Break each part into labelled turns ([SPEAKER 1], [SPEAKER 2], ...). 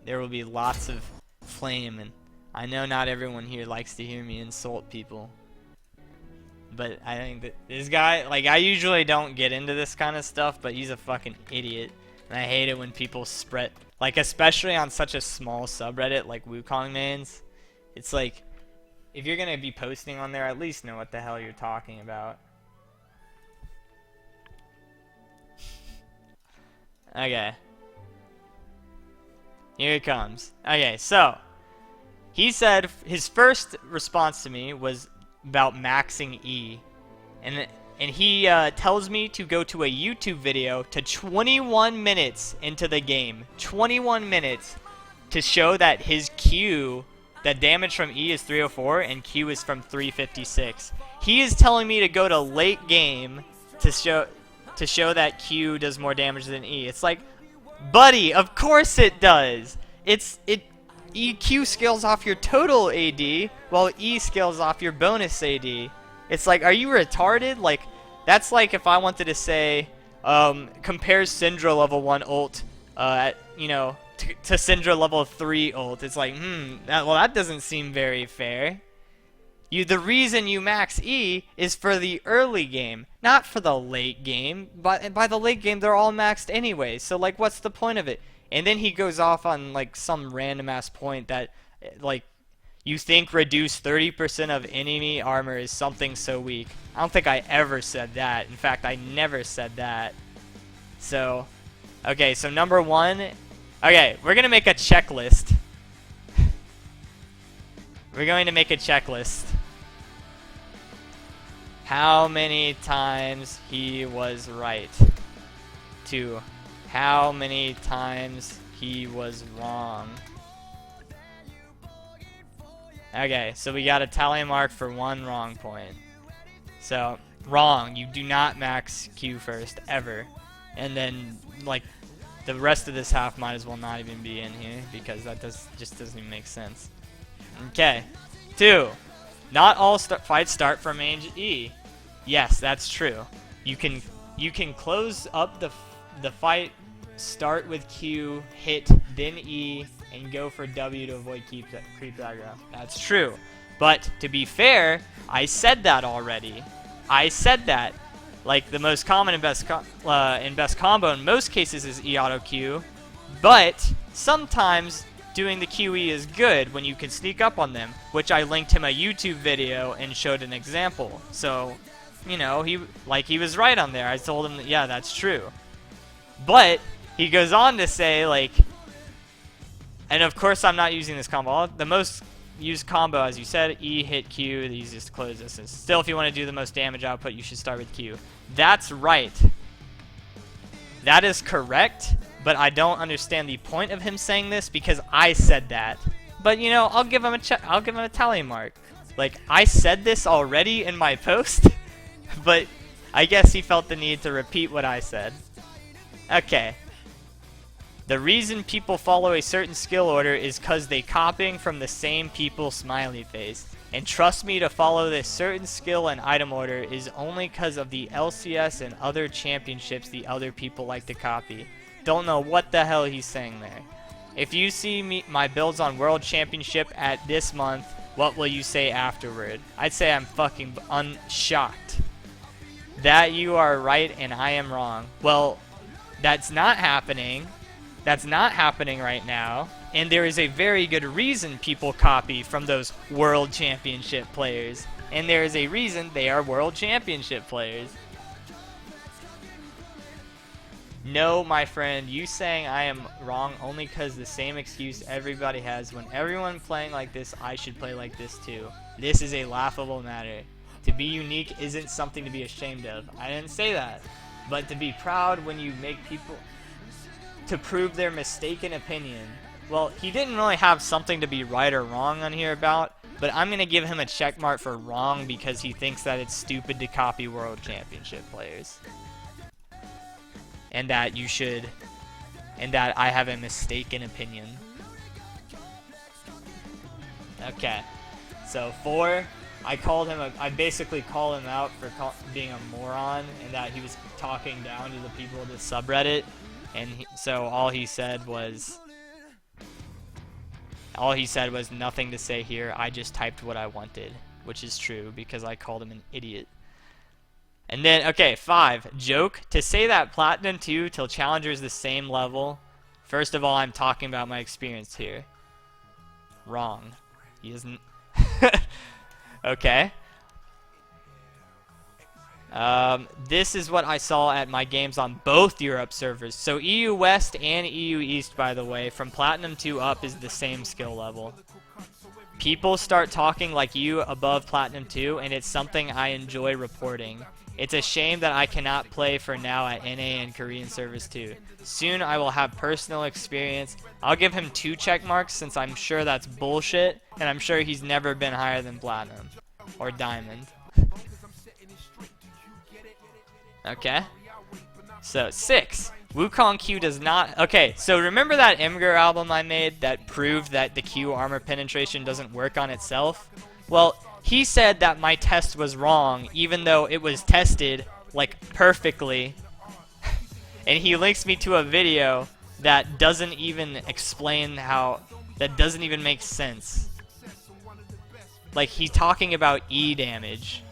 [SPEAKER 1] there will be lots of flame, and I know not everyone here likes to hear me insult people. But I think that this guy, like, I usually don't get into this kind of stuff, but he's a fucking idiot. And I hate it when people spread, like, especially on such a small subreddit like Wukongmains. It's like, if you're gonna be posting on there, at least know what the hell you're talking about. Okay. Here it comes. Okay, so he said his first response to me was about maxing E, and he tells me to go to a YouTube video to 21 minutes into the game, 21 minutes, to show that his Q, that damage from E is 304 and Q is from 356. He is telling me to go to late game to show that Q does more damage than E. It's like, buddy, of course it does. EQ scales off your total AD, while E scales off your bonus AD. It's like, are you retarded? Like, that's like if I wanted to say, compare Syndra level 1 ult, you know, to Syndra level 3 ult. It's like, that doesn't seem very fair. The reason you max E is for the early game, not for the late game. But by the late game, they're all maxed anyway. So, like, what's the point of it? And then he goes off on, like, some random ass point that, like, you think reduce 30% of enemy armor is something so weak. I don't think I ever said that. In fact, I never said that. So, okay, so number one. Okay, we're going to make a checklist. We're going to make a checklist. How many times he was right? 2. How many times he was wrong? Okay, so we got a tally mark for 1 wrong point. So, wrong. You do not max Q first, ever. And then, like, the rest of this half might as well not even be in here, because that just doesn't even make sense. Okay. 2. Not all fights start from range E. Yes, that's true. You can close up the fight, start with Q, hit, then E, and go for W to avoid creep aggro. That's true. But to be fair, I said that already. I said that. Like, the most common and best combo in most cases is E auto Q, but sometimes doing the QE is good when you can sneak up on them, which I linked him a YouTube video and showed an example. So, you know, he was right on there. I told him that, yeah, that's true. But he goes on to say, like, and of course I'm not using this combo. The most used combo, as you said, E hit Q, the easiest to close distance. Still, if you want to do the most damage output, you should start with Q. That's right. That is correct, but I don't understand the point of him saying this because I said that. But, you know, I'll give him a tally mark. Like, I said this already in my post, but I guess he felt the need to repeat what I said. Okay. The reason people follow a certain skill order is because they copying from the same people smiley face. And trust me, to follow this certain skill and item order is only because of the LCS and other championships the other people like to copy. Don't know what the hell he's saying there. If you see my builds on World Championship at this month, what will you say afterward? I'd say I'm fucking unshocked. That you are right and I am wrong. Well, that's not happening. That's not happening right now. And there is a very good reason people copy from those World Championship players. And there is a reason they are World Championship players. No, my friend, you saying I am wrong only because the same excuse everybody has. When everyone playing like this, I should play like this too. This is a laughable matter. To be unique isn't something to be ashamed of. I didn't say that. But to be proud when you make people to prove their mistaken opinion. Well, he didn't really have something to be right or wrong on here about, but I'm going to give him a check mark for wrong because he thinks that it's stupid to copy World Championship players. And that you should, and that I have a mistaken opinion. Okay. So 4, I basically called him out for being a moron and that he was talking down to the people of the subreddit. And so all he said was, All he said was nothing to say here. I just typed what I wanted, which is true because I called him an idiot. And then, okay, 5. Joke. To say that Platinum 2 till Challenger is the same level. First of all, I'm talking about my experience here. Wrong. He isn't. Okay. This is what I saw at my games on both Europe servers. So EU West and EU East, by the way, from Platinum 2 up is the same skill level. People start talking like you above Platinum 2, and it's something I enjoy reporting. It's a shame that I cannot play for now at NA and Korean servers too. Soon I will have personal experience. I'll give him 2 check marks since I'm sure that's bullshit, and I'm sure he's never been higher than Platinum. Or Diamond. Okay. So, 6. Wukong Q does not... Okay, so remember that Imgur album I made that proved that the Q armor penetration doesn't work on itself? Well, he said that my test was wrong, even though it was tested, like, perfectly. And he links me to a video that doesn't even explain how... That doesn't even make sense. Like, he's talking about E damage.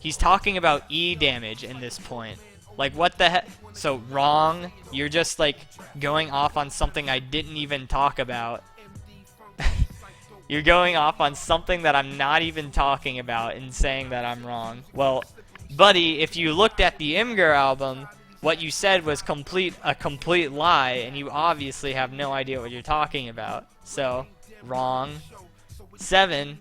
[SPEAKER 1] He's talking about E damage in this point. Like, what the heck? So, wrong. You're just, like, going off on something I didn't even talk about. You're going off on something that I'm not even talking about and saying that I'm wrong. Well, buddy, if you looked at the Imgur album, what you said was a complete lie, and you obviously have no idea what you're talking about. So, wrong. 7.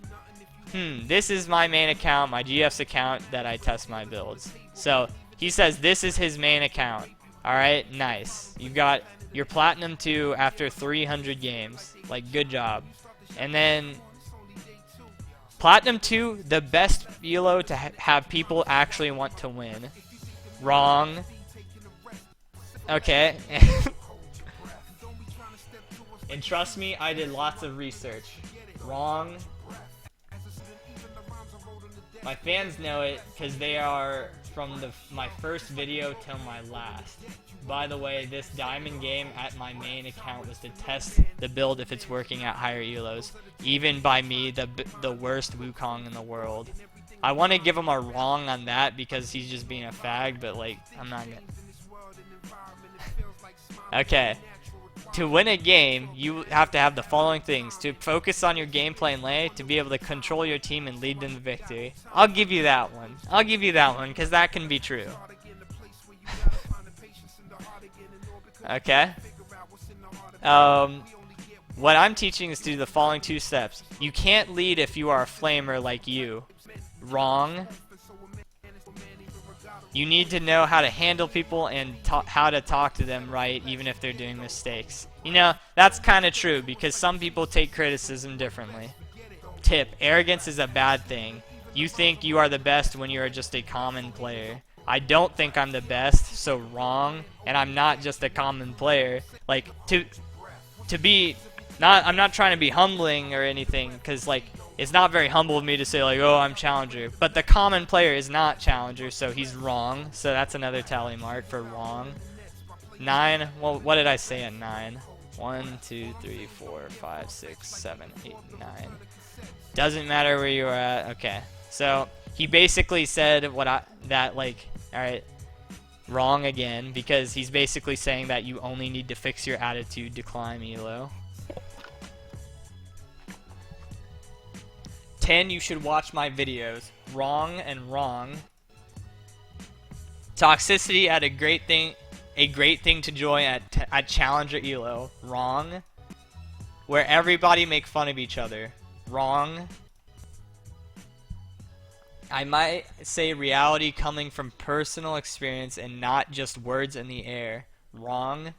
[SPEAKER 1] This is my main account, my GF's account that I test my builds. So, he says this is his main account. Alright, nice. You've got your Platinum 2 after 300 games. Like, good job. And then, Platinum 2, the best elo to have people actually want to win. Wrong. Okay. And trust me, I did lots of research. Wrong. My fans know it because they are from my first video till my last. By the way, this diamond game at my main account was to test the build if it's working at higher elos. Even by me, the worst Wukong in the world. I want to give him a wrong on that because he's just being a fag, but like, I'm not gonna... Okay. To win a game, you have to have the following things. To focus on your gameplay and lay, to be able to control your team and lead them to victory. I'll give you that one. I'll give you that one, because that can be true. Okay. What I'm teaching is to do the following 2 steps. You can't lead if you are a flamer like you. Wrong. You need to know how to handle people and how to talk to them right, even if they're doing mistakes. You know, that's kind of true, because some people take criticism differently. Tip: arrogance is a bad thing. You think you are the best when you are just a common player. I don't think I'm the best, so wrong, and I'm not just a common player. Like, to be... I'm not trying to be humbling or anything, because, like, it's not very humble of me to say, like, oh, I'm Challenger. But the common player is not Challenger, so he's wrong. So that's another tally mark for wrong. 9. Well, what did I say at 9? 1, 2, 3, 4, 5, 6, 7, 8, 9. Doesn't matter where you are at. Okay. So he basically said alright, wrong again, because he's basically saying that you only need to fix your attitude to climb elo. 10, you should watch my videos. Wrong and wrong. Toxicity at a great thing to join at Challenger Elo. Wrong. Where everybody make fun of each other. Wrong. I might say reality coming from personal experience and not just words in the air. Wrong.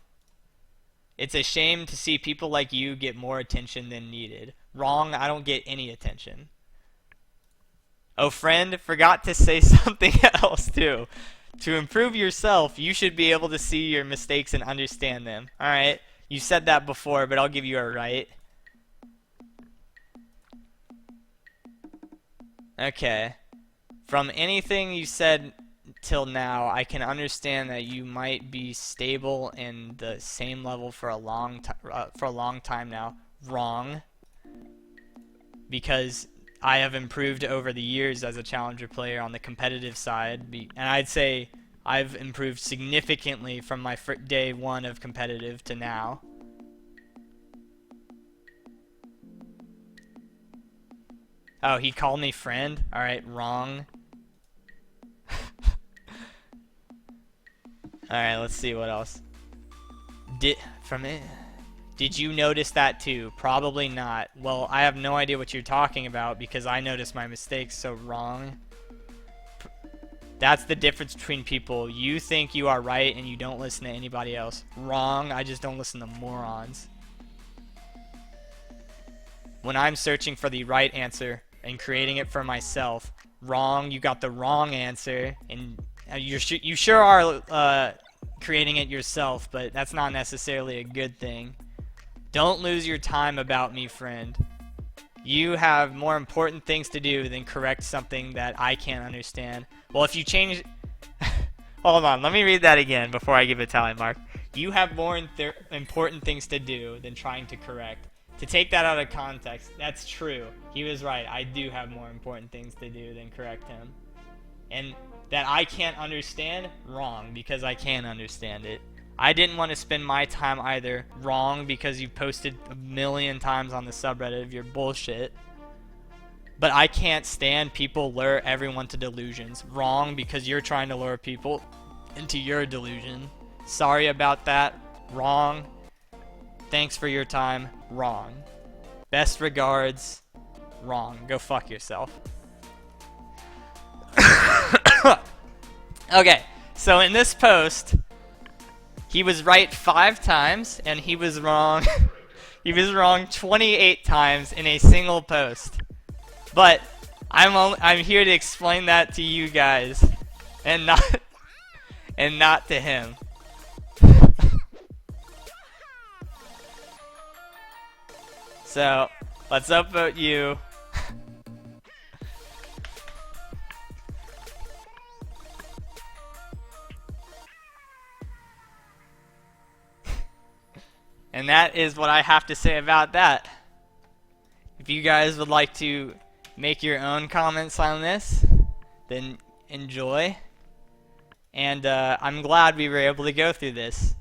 [SPEAKER 1] It's a shame to see people like you get more attention than needed. Wrong, I don't get any attention. Oh, friend, forgot to say something else too. To improve yourself, you should be able to see your mistakes and understand them. Alright, you said that before, but I'll give you a right. Okay. From anything you said till now, I can understand that you might be stable in the same level for a long time now. Wrong. Because I have improved over the years as a challenger player on the competitive side, and I'd say I've improved significantly from my day one of competitive to now. Oh, he called me friend? Alright, wrong. Alright, let's see what else. Did you notice that too? Probably not. Well, I have no idea what you're talking about because I noticed my mistakes, so wrong. That's the difference between people. You think you are right and you don't listen to anybody else. Wrong. I just don't listen to morons. When I'm searching for the right answer and creating it for myself, wrong. You got the wrong answer, and you sure are creating it yourself, but that's not necessarily a good thing. Don't lose your time about me, friend. You have more important things to do than correct something that I can't understand. Well, if you change... Hold on, let me read that again before I give a tally mark. You have more important things to do than trying to correct. To take that out of context, that's true. He was right. I do have more important things to do than correct him. And that I can't understand? Wrong, because I can understand it. I didn't want to spend my time either. Wrong, because you've posted a million times on the subreddit of your bullshit. But I can't stand people lure everyone to delusions. Wrong, because you're trying to lure people into your delusion. Sorry about that. Wrong. Thanks for your time. Wrong. Best regards. Wrong. Go fuck yourself. Okay, so in this post, he was right 5 times, and he was wrong. He was wrong 28 times in a single post. But I'm here to explain that to you guys, and not to him. So let's upvote you. And that is what I have to say about that. If you guys would like to make your own comments on this, then enjoy. And I'm glad we were able to go through this.